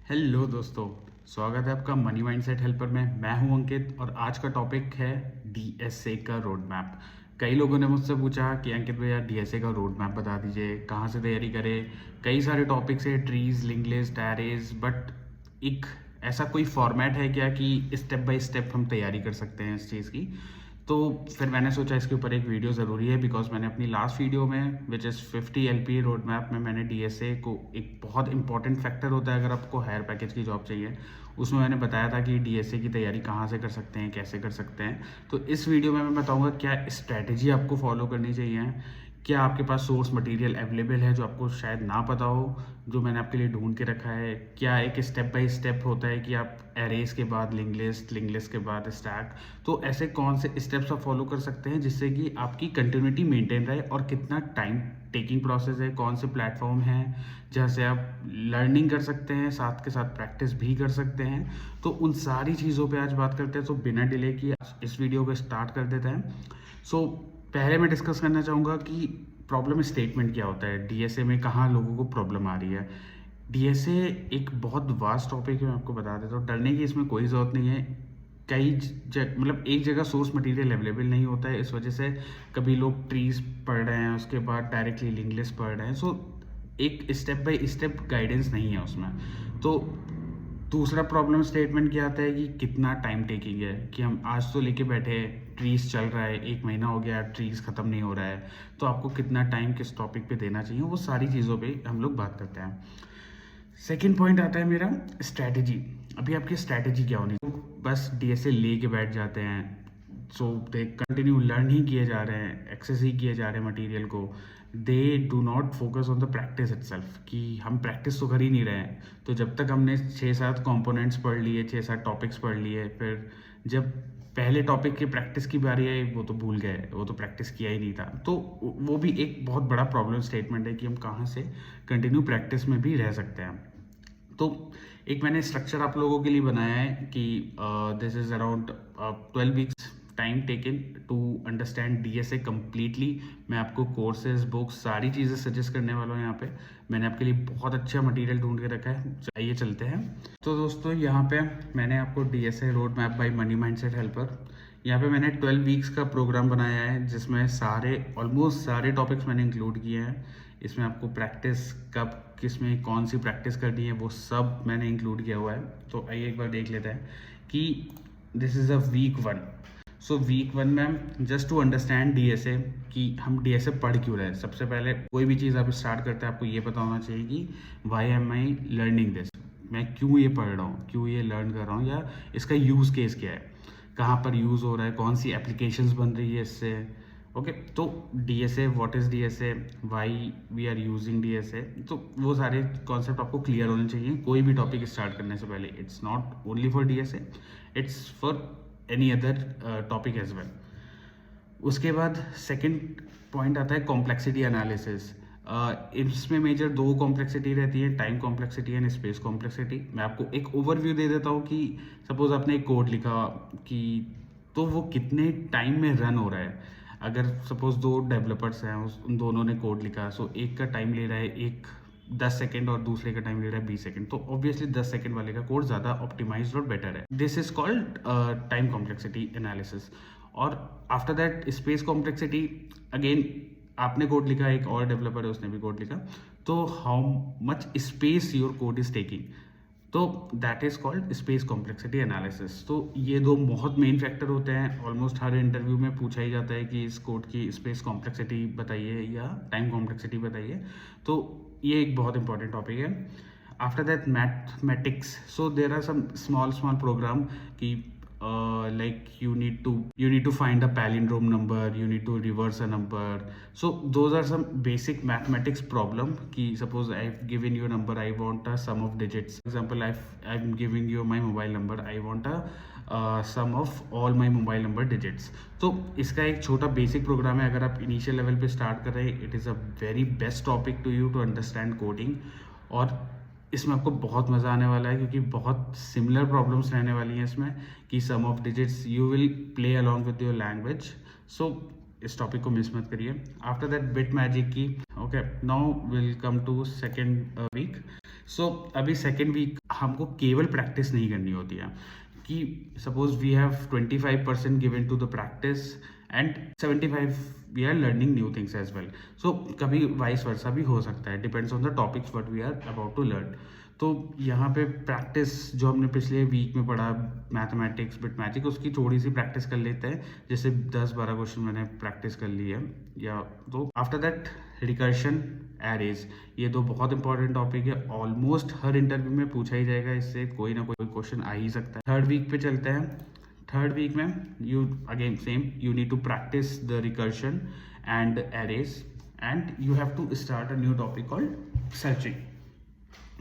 Hello दोस्तों, स्वागत है आपका मनी माइंडसेट हेल्पर में। मैं हूं अंकित और आज का टॉपिक है डीएसए का रोड मैप। कई लोगों ने मुझसे पूछा कि अंकित भैया डीएसए का रोड मैप बता दीजिए, कहाँ से तैयारी करें। कई सारे टॉपिक्स है, trees, link list, arrays, but एक ऐसा कोई फॉर्मेट है क्या कि स्टेप बाय स्टेप हम तैयारी कर सकते हैं इस चीज़ की। तो फिर मैंने सोचा इसके ऊपर एक वीडियो ज़रूरी है, बिकॉज मैंने अपनी लास्ट वीडियो में which is 50 LP road map में मैंने डीएसए को एक बहुत इंपॉर्टेंट फैक्टर होता है अगर आपको हायर पैकेज की जॉब चाहिए, उसमें मैंने बताया था कि डीएसए की तैयारी कहाँ से कर सकते हैं, कैसे कर सकते हैं। तो इस वीडियो में मैं बताऊंगा क्या स्ट्रैटेजी आपको फॉलो करनी चाहिए, क्या आपके पास सोर्स मटेरियल अवेलेबल है जो आपको शायद ना पता हो, जो मैंने आपके लिए ढूंढ के रखा है, क्या एक स्टेप बाय स्टेप होता है कि आप एरेस के बाद लिंक लिस्ट के बाद स्टैक। तो ऐसे कौन से स्टेप्स आप फॉलो कर सकते हैं जिससे कि आपकी कंटिन्यूटी मेंटेन रहे, और कितना टाइम टेकिंग प्रोसेस है, कौन से प्लेटफॉर्म हैं जहाँ से आप लर्निंग कर सकते हैं, साथ के साथ प्रैक्टिस भी कर सकते हैं। तो उन सारी चीज़ों पे आज बात करते हैं। तो बिना डिले किए इस वीडियो को स्टार्ट कर देते हैं। सो पहले मैं डिस्कस करना चाहूँगा कि प्रॉब्लम स्टेटमेंट क्या होता है, डीएसए में कहाँ लोगों को प्रॉब्लम आ रही है। डीएसए एक बहुत वास्ट टॉपिक है, मैं आपको बता देता हूँ। डरने की इसमें कोई ज़रूरत नहीं है। कई मतलब एक जगह सोर्स मटेरियल अवेलेबल नहीं होता है, इस वजह से कभी लोग ट्रीज पढ़ रहे हैं, उसके बाद डायरेक्टली लिंक लिस्ट पढ़ रहे हैं। सो एक स्टेप बाय स्टेप गाइडेंस नहीं है उसमें। तो दूसरा प्रॉब्लम स्टेटमेंट क्या आता है कि कितना टाइम टेकिंग है, कि हम आज तो लेके बैठे, ट्रीज चल रहा है, 1 महीना हो गया, ट्रीज ख़त्म नहीं हो रहा है, तो आपको कितना टाइम किस टॉपिक पे देना चाहिए, वो सारी चीज़ों पे हम लोग बात करते हैं। सेकेंड पॉइंट आता है मेरा स्ट्रैटेजी। अभी आपकी स्ट्रैटेजी क्या होनी, बस डीएसए ले के बैठ जाते हैं। सो दे कंटिन्यू लर्न ही किए जा रहे हैं, एक्सेस ही किए जा रहे हैं मटेरियल को। They do not focus on the practice itself, कि हम प्रैक्टिस तो कर ही नहीं रहे हैं। तो जब तक हमने 6-7 कंपोनेंट्स पढ़ लिए, 6-7 टॉपिक्स पढ़ लिए, फिर जब पहले टॉपिक की प्रैक्टिस की बारी आई वो तो भूल गए, वो तो प्रैक्टिस किया ही नहीं था। तो वो भी एक बहुत बड़ा प्रॉब्लम स्टेटमेंट है कि हम कहाँ से कंटिन्यू प्रैक्टिस में भी रह सकते हैं। तो एक मैंने स्ट्रक्चर आप लोगों के लिए बनाया है कि this is around 12 weeks time taken to understand DSA completely. मैं आपको कोर्सेज, बुक्स, सारी चीज़ें सजेस्ट करने वाला हूँ। यहाँ पे मैंने आपके लिए बहुत अच्छा मटेरियल ढूंढ के रखा है, आइए चलते हैं। तो दोस्तों यहाँ पे मैंने आपको DSA road map bye money mindset helper, यहाँ पे मैंने 12 वीक्स का प्रोग्राम बनाया है जिसमें ऑलमोस्ट सारे टॉपिक्स मैंने इंक्लूड किए हैं। इसमें आपको प्रैक्टिस कब किस में कौन सी प्रैक्टिस करनी है वो सब मैंने इंक्लूड किया हुआ है। तो आइए एक बार देख लेते हैं कि this is a week 1। So week 1 में जस्ट टू अंडरस्टैंड डीएसए, कि हम डीएसए पढ़ क्यों रहे हैं। सबसे पहले कोई भी चीज़ आप स्टार्ट करते हैं आपको ये पता होना चाहिए कि why am I learning this, मैं क्यों ये पढ़ रहा हूँ, क्यों ये लर्न कर रहा हूँ, या इसका यूज़ केस क्या है, कहाँ पर यूज़ हो रहा है, कौन सी एप्लीकेशंस बन रही है इससे। ओके, तो DSA, what is DSA, why we are using DSA, तो वो सारे कॉन्सेप्ट आपको क्लियर होने चाहिए कोई भी टॉपिक स्टार्ट करने से पहले। It's not only for DSA, it's for any other topic as well. उसके बाद सेकंड पॉइंट आता है कॉम्प्लेक्सिटी एनालिसिस। इसमें मेजर 2 कॉम्प्लेक्सिटी रहती है, time complexity and space complexity. मैं आपको एक ओवरव्यू दे देता हूँ कि सपोज आपने एक कोड लिखा कि, तो वो कितने टाइम में रन हो रहा है। अगर सपोज 2 डेवलपर्स हैं, उन दोनों ने कोड लिखा, सो एक का टाइम ले रहा है एक 10 सेकेंड और दूसरे का टाइम ले रहा है 20 सेकेंड, तो ऑब्वियसली 10 सेकेंड वाले का कोड ज़्यादा ऑप्टिमाइज्ड और बेटर है। This is called time complexity analysis. और after that space complexity, again आपने कोड लिखा, एक और डेवलपर है उसने भी कोड लिखा, तो how much space your code is taking, तो that is called space complexity analysis. तो ये 2 बहुत मेन फैक्टर होते हैं, ऑलमोस्ट हर इंटरव्यू में पूछा ही जाता है कि इस कोड की स्पेस कॉम्प्लेक्सिटी बताइए या टाइम कॉम्प्लेक्सिटी बताइए। तो ये एक बहुत इंपॉर्टेंट टॉपिक है। After that mathematics, so there are some small program कि like you need to find a palindrome number, you need to reverse a number. So those are some basic mathematics problem ki suppose I've given you a number, I want a sum of digits. For example, I'm giving you my mobile number, I want a sum of all my mobile number digits. तो इसका एक छोटा basic programme है। अगर आप initial level पे start कर रहे हैं, it is a very best topic to you to understand coding. और इसमें आपको बहुत मज़ा आने वाला है क्योंकि बहुत सिमिलर प्रॉब्लम्स रहने वाली हैं इसमें, कि sum of digits you will play along with your language. So इस टॉपिक को मिस मत करिए। आफ्टर दैट बिट मैजिक की, okay, now will come to second week. So अभी सेकेंड वीक हमको केवल प्रैक्टिस नहीं करनी होती है कि suppose we have 25% given to the practice and 75 we are learning new things as well. So कभी वाइस वर्सा भी हो सकता है, depends on the topics what we are about to learn. तो यहाँ पे प्रैक्टिस जो हमने पिछले वीक में पढ़ा मैथमेटिक्स बिट मैजिक, उसकी थोड़ी सी प्रैक्टिस कर लेते हैं. जैसे 10-12 क्वेश्चन मैंने प्रैक्टिस कर लिए या तो. आफ्टर दैट रिकर्शन, एरेज, ये दो बहुत इंपॉर्टेंट टॉपिक है. ऑलमोस्ट हर इंटरव्यू में पूछा ही जाएगा, इससे कोई ना कोई क्वेश्चन आ ही सकता है. थर्ड वीक पे चलते हैं. थर्ड वीक में you again same, you need to practice the recursion and arrays and you have to start a new topic called searching.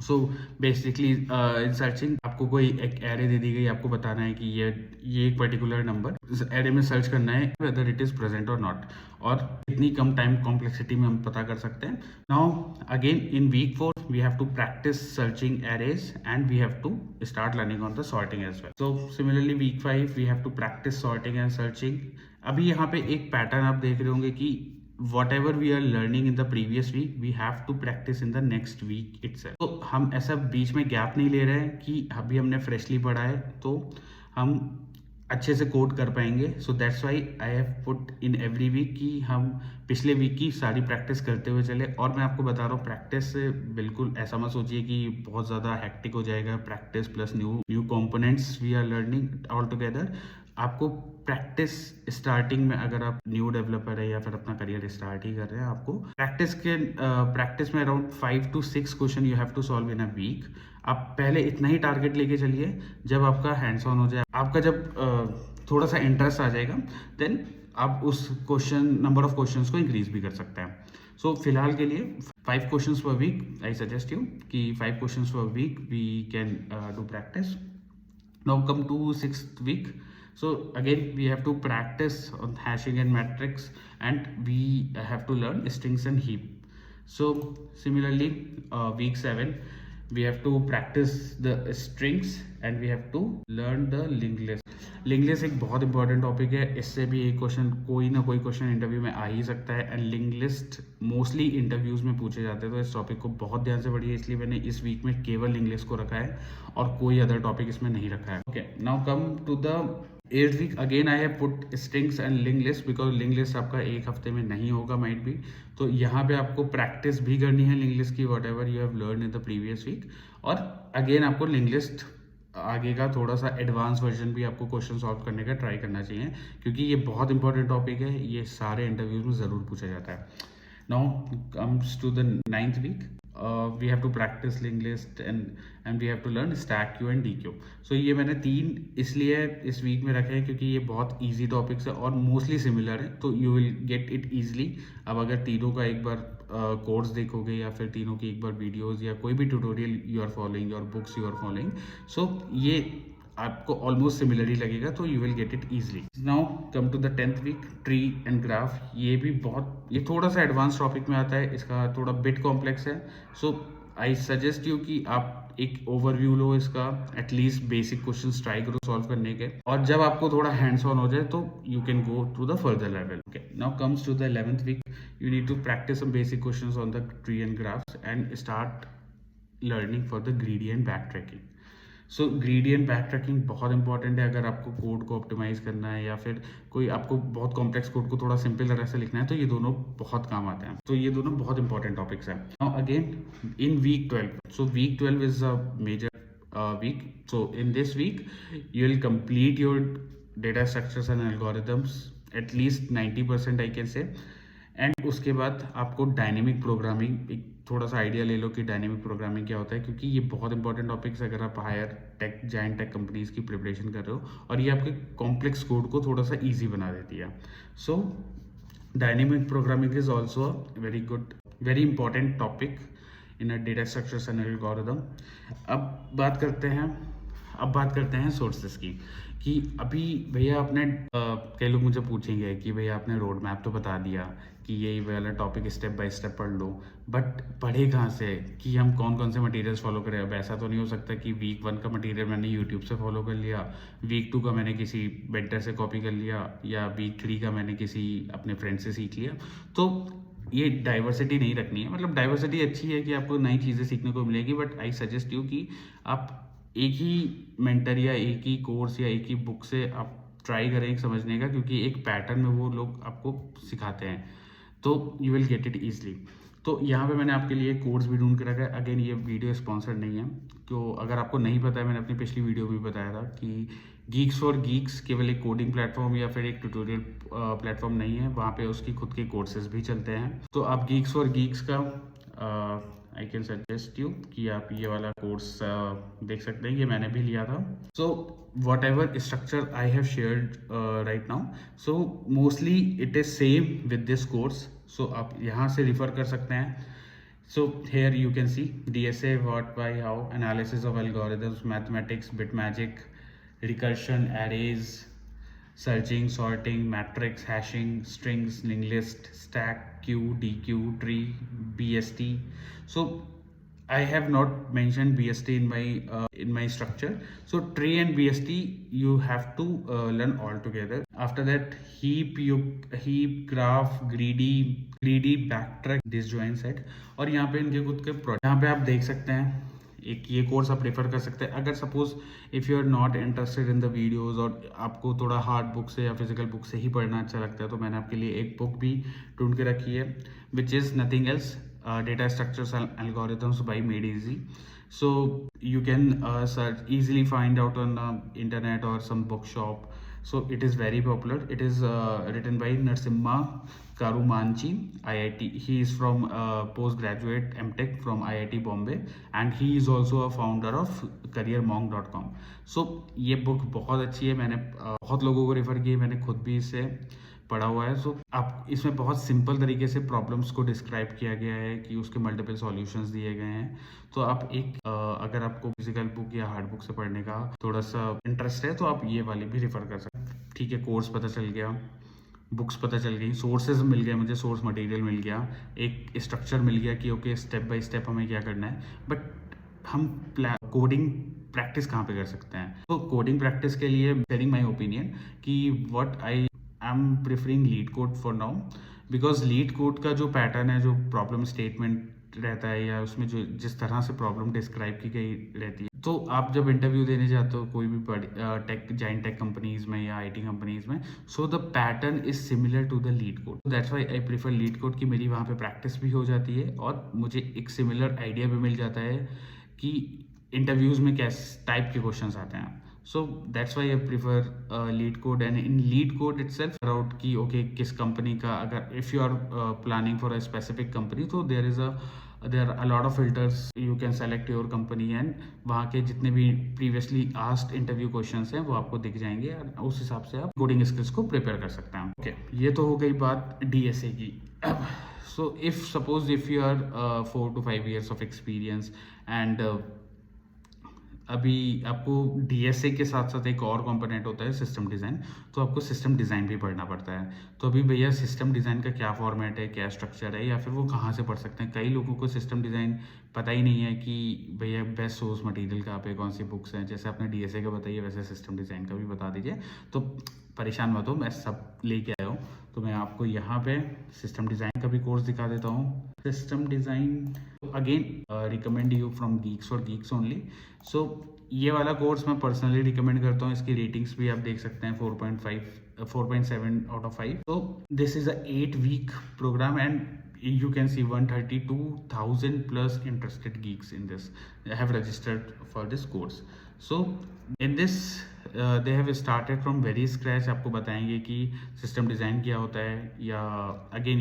So basically in searching आपको कोई एक एरे दे दी गई, आपको बताना है कि ये एक पर्टिकुलर नंबर एरे में सर्च करना है वेदर इट इज प्रेजेंट और नॉट, और इतनी कम टाइम कॉम्प्लेक्सिटी में हम पता कर सकते हैं. Now again in week 4 we have to practice searching arrays and we have to start learning on the sorting as well. So similarly week 5 we have to practice sorting and searching. अभी यहाँ पे एक pattern आप देख रहे होंगे कि whatever we are learning in the previous week we have to practice in the next week itself. तो हम ऐसा बीच में गैप नहीं ले रहे हैं कि अभी हमने फ्रेशली पढ़ा है तो हम अच्छे से कोड कर पाएंगे. So that's why I have put in every week कि हम पिछले वीक की सारी प्रैक्टिस करते हुए चले. और मैं आपको बता रहा हूँ, प्रैक्टिस से बिल्कुल ऐसा मत सोचिए कि बहुत ज़्यादा हैक्टिक हो जाएगा. Practice plus new components we are learning all together. आपको प्रैक्टिस स्टार्टिंग में, अगर आप न्यू डेवलपर है या फिर अपना करियर स्टार्ट ही कर रहे हैं, आपको प्रैक्टिस में around 5 to 6 question you have to solve in a week. आप पहले इतना ही टारगेट लेके चलिए. जब आपका हैंड्स ऑन हो जाए, आपका जब थोड़ा सा इंटरेस्ट आ जाएगा, देन आप उस नंबर ऑफ क्वेश्चंस को इंक्रीज भी कर सकते हैं. सो फिलहाल के लिए 5 questions per week I suggest you कि 5 questions per week we can do practice. Now come to 6th week. So again we have to practice on hashing and matrix and we have to learn strings and heap. So similarly week 7 we have to practice the strings and we have to learn the linked list. Link list एक बहुत important topic है. इससे भी एक question, कोई ना कोई question interview में आ ही सकता है. And link list mostly interviews में पूछे जाते हैं, तो इस टॉपिक को बहुत ध्यान से पढ़िए. इसलिए मैंने इस वीक में केवल लिंक लिस्ट को रखा है और कोई अदर टॉपिक इसमें नहीं रखा है. Okay, now come to the 8th week. Again I have put strings and link list because link list आपका एक हफ्ते में नहीं होगा माइट भी. तो यहाँ पे आपको प्रैक्टिस भी करनी है लिंक लिस्ट की, whatever you have learn in the previous week. और अगेन आपको लिंक लिस्ट आगे का थोड़ा सा एडवांस वर्जन भी आपको क्वेश्चन सॉल्व करने का ट्राई करना चाहिए, क्योंकि ये बहुत इंपॉर्टेंट टॉपिक है. ये सारे इंटरव्यूज में ज़रूर पूछा जाता है. Now comes to the 9th week. We have to practice linked list and we have to learn stack queue and DQ. So ये मैंने 3 इसलिए इस वीक में रखे हैं क्योंकि ये बहुत easy topics है और मोस्टली सिमिलर है, तो you will get it easily. अब अगर तीनों का एक बार कोर्स देखोगे या फिर तीनों की एक बार वीडियोस या कोई भी ट्यूटोरियल यू आर फॉलोइंग और books you are following, so ये आपको ऑलमोस्ट सिमिलर ही लगेगा, तो you will get it easily. Now come to the 10th week. Tree and graph, ये भी ये थोड़ा सा एडवांस टॉपिक में आता है. इसका थोड़ा बिट कॉम्प्लेक्स है. सो आई सजेस्ट यू कि आप एक ओवरव्यू लो इसका, एटलीस्ट बेसिक क्वेश्चंस ट्राई करो सॉल्व करने के, और जब आपको थोड़ा हैंड्स ऑन हो जाए तो you can go to the further level. Okay, now comes to the 11th week. You need to practice some basic questions on the tree and graphs and start learning for the greedy and backtracking. So greedy and backtracking बहुत important है. अगर आपको code को optimise करना है या फिर कोई आपको बहुत कॉम्प्लेक्स कोड को थोड़ा सिंपल तरह से लिखना है, तो ये दोनों बहुत काम आते हैं. तो ये दोनों बहुत इंपॉर्टेंट टॉपिक्स हैं. Now again in week 12. So week 12 is a major week. So in this week you will complete your data structures and algorithms, at least 90% I can say. And उसके बाद आपको डायनेमिक प्रोग्रामिंग, एक थोड़ा सा idea ले लो कि dynamic programming क्या होता है, क्योंकि ये बहुत इंपॉर्टेंट टॉपिक्स अगर आप higher tech giant tech companies की प्रिपरेशन कर रहे हो, और ये आपके कॉम्प्लेक्स कोड को थोड़ा सा ईजी बना देती है. So dynamic programming is also very good, very important topic in a data structures and algorithm. अब बात करते हैं सोर्सेस की, कि अभी भैया आपने कई लोग मुझे पूछेंगे कि भैया आपने रोड मैप तो बता दिया कि यही वाला टॉपिक स्टेप बाय स्टेप पढ़ लो, बट पढ़े कहाँ से, कि हम कौन कौन से मटेरियल्स फॉलो करें. अब ऐसा तो नहीं हो सकता कि वीक 1 का मटेरियल मैंने यूट्यूब से फॉलो कर लिया, वीक 2 का मैंने किसी बेंटर से कॉपी कर लिया, या वीक 3 का मैंने किसी अपने फ्रेंड से सीख लिया. तो ये डाइवर्सिटी नहीं रखनी है, मतलब डाइवर्सिटी अच्छी है कि आपको नई चीज़ें सीखने को मिलेगी, बट आई सजेस्ट यू कि आप एक ही मेंटर या एक ही कोर्स या एक ही बुक से आप ट्राई करें समझने का, क्योंकि एक पैटर्न में वो लोग आपको सिखाते हैं, तो you will get it easily. तो यहाँ पे मैंने आपके लिए कोर्स भी ढूंढ के रखा है। अगेन ये वीडियो स्पॉन्सर्ड नहीं है, तो अगर आपको नहीं पता है, मैंने अपनी पिछली वीडियो भी बताया था कि गीक्स फॉर गीक्स केवल एक कोडिंग प्लेटफॉर्म या फिर एक ट्यूटोरियल प्लेटफॉर्म नहीं है, वहाँ पे उसकी खुद के कोर्सेज भी चलते हैं। तो आप गीक्स फॉर गीक्स का आई कैन सजेस्ट यू कि आप ये वाला कोर्स देख सकते हैं, ये मैंने भी लिया था। So whatever structure I have shared right now, so mostly it is same with this course, so आप यहाँ से रिफर कर सकते हैं। So here you can see DSA, what, why, how, analysis of algorithms, mathematics, bitmagic, recursion, arrays, searching, sorting, matrix, hashing, strings, linked list, stack, queue, DQ, tree, BST. So I have not mentioned BST in my structure. So tree and BST you have to learn all together. After that, heap, graph, greedy, backtrack, disjoint set. और यहाँ पे इनके खुद के project यहाँ पे आप देख सकते हैं। एक ये कोर्स आप रेफर कर सकते हैं अगर suppose if you are not interested in the videos और आपको थोड़ा हार्ड बुक से या फिजिकल बुक से ही पढ़ना अच्छा लगता है, तो मैंने आपके लिए एक बुक भी ढूंढ के रखी है, which is nothing else, data structures and algorithms by Made Easy. So you can search easily, find out on internet or some bookshop. So it is very popular. It is written by Narasimha Karumanchi, IIT. He is from postgraduate MTech from IIT Bombay, and he is also a founder of careermonk.com. So ये book बहुत अच्छी है, मैंने बहुत लोगों को refer की है, मैंने खुद भी इसे पढ़ा हुआ है। सो आप इसमें बहुत सिंपल तरीके से प्रॉब्लम्स को डिस्क्राइब किया गया है कि उसके मल्टीपल सॉल्यूशंस दिए गए हैं। तो आप एक अगर आपको फिजिकल बुक या हार्ड बुक से पढ़ने का थोड़ा सा इंटरेस्ट है तो आप ये वाली भी रेफर कर सकते हैं। ठीक है, कोर्स पता चल गया, बुक्स पता चल गई, सोर्सेज मिल गए, मुझे सोर्स मटेरियल मिल गया, एक स्ट्रक्चर मिल गया कि ओके स्टेप बाय स्टेप हमें क्या करना है। बट हम कोडिंग प्रैक्टिस कहाँ पे कर सकते हैं? तो कोडिंग प्रैक्टिस के लिए शेयरिंग माय ओपिनियन कि what I am preferring leet code for now, because leet code का जो पैटर्न है, जो प्रॉब्लम स्टेटमेंट रहता है या उसमें जो जिस तरह से प्रॉब्लम डिस्क्राइब की गई रहती है, तो आप जब इंटरव्यू देने जाते हो कोई भी टेक जाइंट टेक कंपनीज में या आईटी कंपनीज में, so the pattern is similar to the LeetCode. That's why I prefer LeetCode कि मेरी वहाँ पे प्रैक्टिस भी हो जाती है और मुझे एक सिमिलर आइडिया भी मिल जाता है कि इंटरव्यूज में किस टाइप के क्वेश्चंस आते हैं। So that's why I prefer lead code, and in lead code itself out कि okay किस कंपनी का, अगर if you are planning for a specific company, तो there are a lot of filters, you can select your company and वहाँ के जितने भी previously asked interview questions हैं वो आपको दिख जाएंगे और उस हिसाब से आप coding skills को prepare कर सकते हैं। Okay, ये तो हो गई बात DSA की। So if you are 4 to 5 years of experience and अभी आपको डीएसए के साथ साथ एक और कंपोनेंट होता है सिस्टम डिज़ाइन, तो आपको सिस्टम डिज़ाइन भी पढ़ना पड़ता है। तो अभी भैया सिस्टम डिज़ाइन का क्या फॉर्मेट है, क्या स्ट्रक्चर है, या फिर वो कहाँ से पढ़ सकते हैं? कई लोगों को सिस्टम डिज़ाइन पता ही नहीं है कि भैया बेस्ट सोर्स मटेरियल कहाँ पे, कौन सी बुक्स हैं। जैसे आपने डीएसए का बताइए वैसे सिस्टम डिज़ाइन का भी बता दीजिए, तो परेशान मत हो, मैं सब लेके आया हूँ। तो मैं आपको यहाँ पे सिस्टम डिज़ाइन का भी कोर्स दिखा देता हूँ। System design again recommend you from Geeks for Geeks only. So ये वाला कोर्स मैं पर्सनली रिकमेंड करता हूँ, इसकी रेटिंग्स भी आप देख सकते हैं 4.7 आउट ऑफ 5। तो this is a 8-week program and you can see 132,000 plus interested geeks in this have registered for this course. So in this they have started from very scratch, आपको बताएंगे कि system design क्या होता है। या again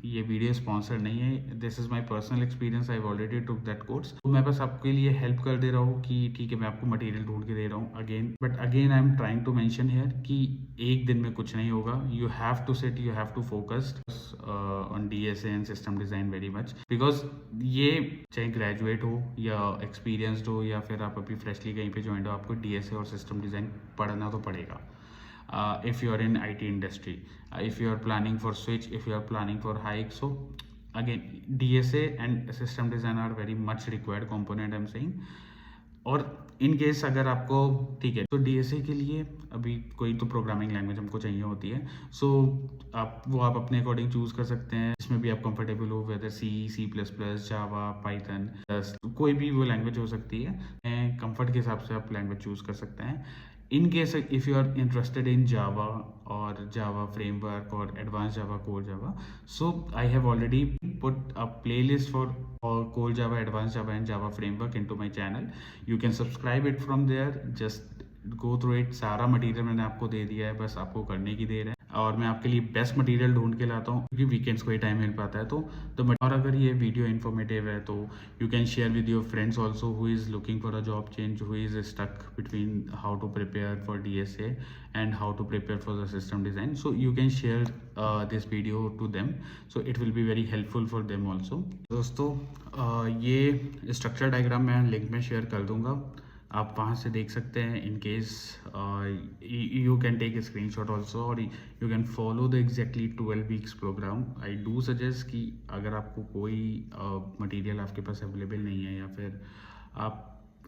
ये video sponsor नहीं है, this is my personal experience, I already took that course. तो मैं बस आपके लिए हेल्प कर दे रहा हूँ कि ठीक है मैं आपको मटेरियल ढूंढ के दे रहा हूँ again, but again I am trying to mention here कि एक दिन में कुछ नहीं होगा। You have to sit, you have to focused on DSA and system design very much, because ये चाहे ग्रेजुएट हो या एक्सपीरियंसड हो या फिर आप अभी फ्रेशली कहीं पे ज्वाइन हो, आपको डीएसए और सिस्टम डिज़ाइन पढ़ना तो पड़ेगा। If you are in IT industry, if you are planning for switch, if you are planning for hike, so again DSA and system design are very much required component, I'm saying. और in case अगर आपको ठीक है तो DSA के लिए अभी कोई तो प्रोग्रामिंग लैंग्वेज हमको चाहिए होती है, सो आप अपने अकॉर्डिंग चूज कर सकते हैं, इसमें भी आप कंफर्टेबल हो, वेदर सी प्लस प्लस, जावा, पाइथन, कोई भी वो लैंग्वेज हो सकती है, कंफर्ट के हिसाब से आप लैंग्वेज चूज कर सकते हैं। In case if you are interested in Java or Java framework or advanced Java, core Java, so I have already put a playlist for core Java, advanced Java and Java framework into my channel. You can subscribe it from there. Just go through it. सारा material मैंने आपको दे दिया है, बस आपको करने की देर है। और मैं आपके लिए बेस्ट मटेरियल ढूंढ के लाता हूँ क्योंकि वीकेंड्स को ही टाइम मिल पाता है। तो और अगर ये वीडियो इन्फॉर्मेटिव है तो you can share with your friends also who is looking for a job change, who is stuck between how to prepare for DSA and how to prepare for the system design. So you can share this video to them, so it will be very helpful for them also. दोस्तों ये structure diagram मैं link में share कर दूंगा, आप वहाँ से देख सकते हैं। In case you can take a screenshot also और you can follow the exactly 12 weeks programme. I do suggest कि अगर आपको कोई मटेरियल आपके पास अवेलेबल नहीं है या फिर आप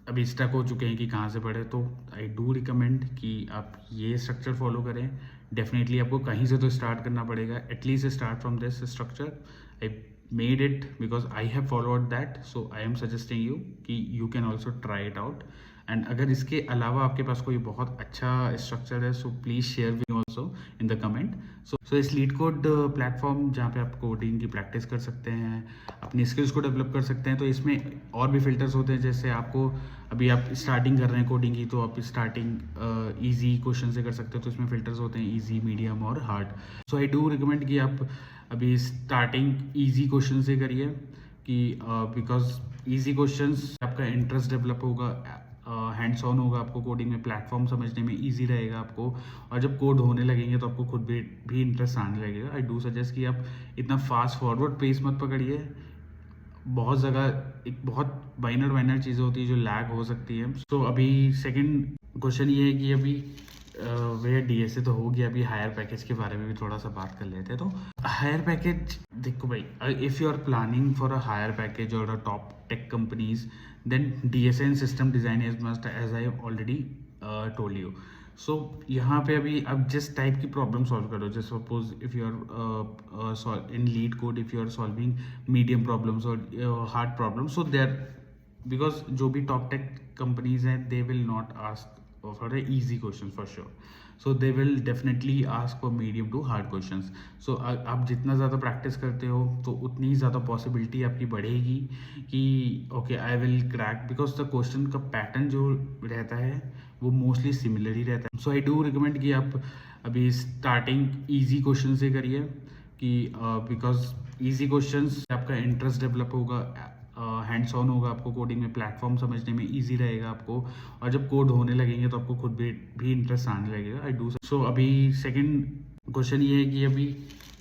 अभी स्टक हो चुके हैं कि कहाँ से पढ़े, तो आई डू रिकमेंड कि आप ये स्ट्रक्चर फॉलो करें। डेफिनेटली आपको कहीं से तो स्टार्ट करना पड़ेगा, at least start from this structure. I made it because I have followed that, so I am suggesting you कि you can also try it out. And अगर इसके अलावा आपके पास कोई बहुत अच्छा स्ट्रक्चर है, so please share with also in the comment. So इस लीड कोड प्लेटफॉर्म जहाँ पे आप कोडिंग की प्रैक्टिस कर सकते हैं, अपनी स्किल्स को डेवलप कर सकते हैं, तो इसमें और भी फिल्टर्स होते हैं। जैसे आपको अभी आप स्टार्टिंग कर रहे हैं कोडिंग की, तो आप स्टार्टिंग ईजी क्वेश्चन से कर सकते हो, तो इसमें फिल्टर्स होते हैं ईजी, मीडियम और hard. So I do recommend कि आप अभी स्टार्टिंग ईजी क्वेश्चन से करिए कि बिकॉज ईजी क्वेश्चंस आपका इंटरेस्ट डेवलप होगा, हैंड्स ऑन होगा, आपको कोडिंग में प्लेटफॉर्म समझने में इजी रहेगा आपको, और जब कोड होने लगेंगे तो आपको खुद भी इंटरेस्ट आने लगेगा। आई डू सजेस्ट कि आप इतना फास्ट फॉरवर्ड पेस मत पकड़िए, बहुत जगह एक बहुत माइनर चीज़ें होती है जो लैग हो सकती है। सो अभी सेकंड क्वेश्चन ये है कि अभी भैया DSA तो हो गया, अभी हायर पैकेज के बारे में भी थोड़ा सा बात कर लेते हैं। तो हायर पैकेज देखो भाई, if you are planning for a higher package और a top tech companies, then DSA and system design is must, as I have already told you. So यहाँ पे अभी अब जिस टाइप की प्रॉब्लम सॉल्व करो, जैसे suppose if you are in LeetCode, if you are solving medium problems और hard problems, so there because जो भी टॉप टेक कंपनीज हैं, they will not ask for a easy questions for sure, so they will definitely ask for medium to hard questions. So आप जितना ज़्यादा practice करते हो तो उतनी ज़्यादा पॉसिबिलिटी आपकी बढ़ेगी कि okay I will crack, because the question का पैटर्न जो रहता है वो मोस्टली सिमिलर ही रहता है। सो आई डू रिकमेंड कि आप अभी स्टार्टिंग ईजी क्वेश्चन से करिए कि बिकॉज ईजी क्वेश्चंस आपका इंटरेस्ट डेवलप होगा, हैंड्स ऑन होगा, आपको कोडिंग में प्लेटफॉर्म समझने में इजी रहेगा आपको, और जब कोड होने लगेंगे तो आपको खुद भी इंटरेस्ट आने लगेगा। आई डू सो अभी सेकंड क्वेश्चन ये है कि अभी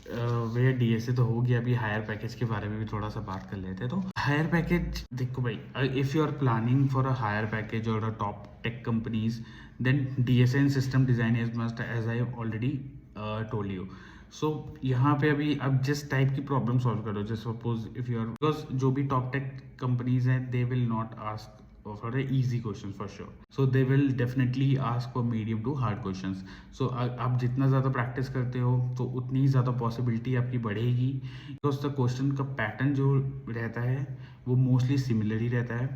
भैया DSA तो हो गया, अभी हायर पैकेज के बारे में भी थोड़ा सा बात कर लेते हैं। तो हायर पैकेज देखो भाई, if you are planning for a higher package और a top tech companies, then DSA and system design is must, as I have already told you. So यहाँ पे अभी अब जिस टाइप की प्रॉब्लम सॉल्व करो, जैसे suppose if you are, because जो भी टॉप टेक कंपनीज हैं, they will not ask for a easy question for sure, so they will definitely ask for medium to hard questions. So आप जितना ज़्यादा practice करते हो तो उतनी ज़्यादा पॉसिबिलिटी आपकी बढ़ेगी, बिकॉज द क्वेश्चन का पैटर्न जो रहता है वो मोस्टली सिमिलर ही रहता है,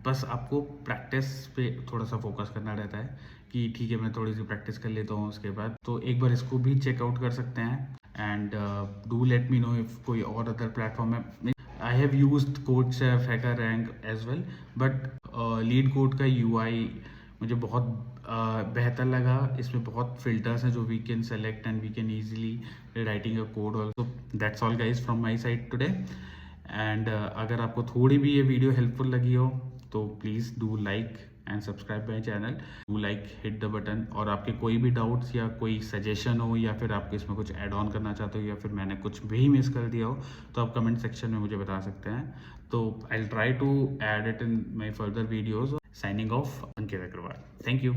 बस आपको प्रैक्टिस पे थोड़ा सा फोकस करना रहता है कि ठीक है मैं थोड़ी सी प्रैक्टिस कर लेता हूँ, उसके बाद तो एक बार इसको भी चेकआउट कर सकते हैं। And do let me know if कोई और अदर प्लेटफॉर्म है। I have used CodeChef, HackerRank as well, but LeetCode का UI मुझे बहुत बेहतर लगा। इसमें बहुत फिल्टर्स हैं जो we can select and we can easily writing a code also. That's all guys from my side today. And अगर आपको थोड़ी भी ये वीडियो हेल्पफुल लगी हो तो please do like and subscribe my channel, do like, hit the button. और आपके कोई भी डाउट्स या कोई सजेशन हो या फिर आप इसमें कुछ ऐड ऑन करना चाहते हो या फिर मैंने कुछ भी मिस कर दिया हो तो आप कमेंट सेक्शन में मुझे बता सकते हैं। तो I will try to add it in my further videos. Signing off, Ankit Agrawal. Thank you.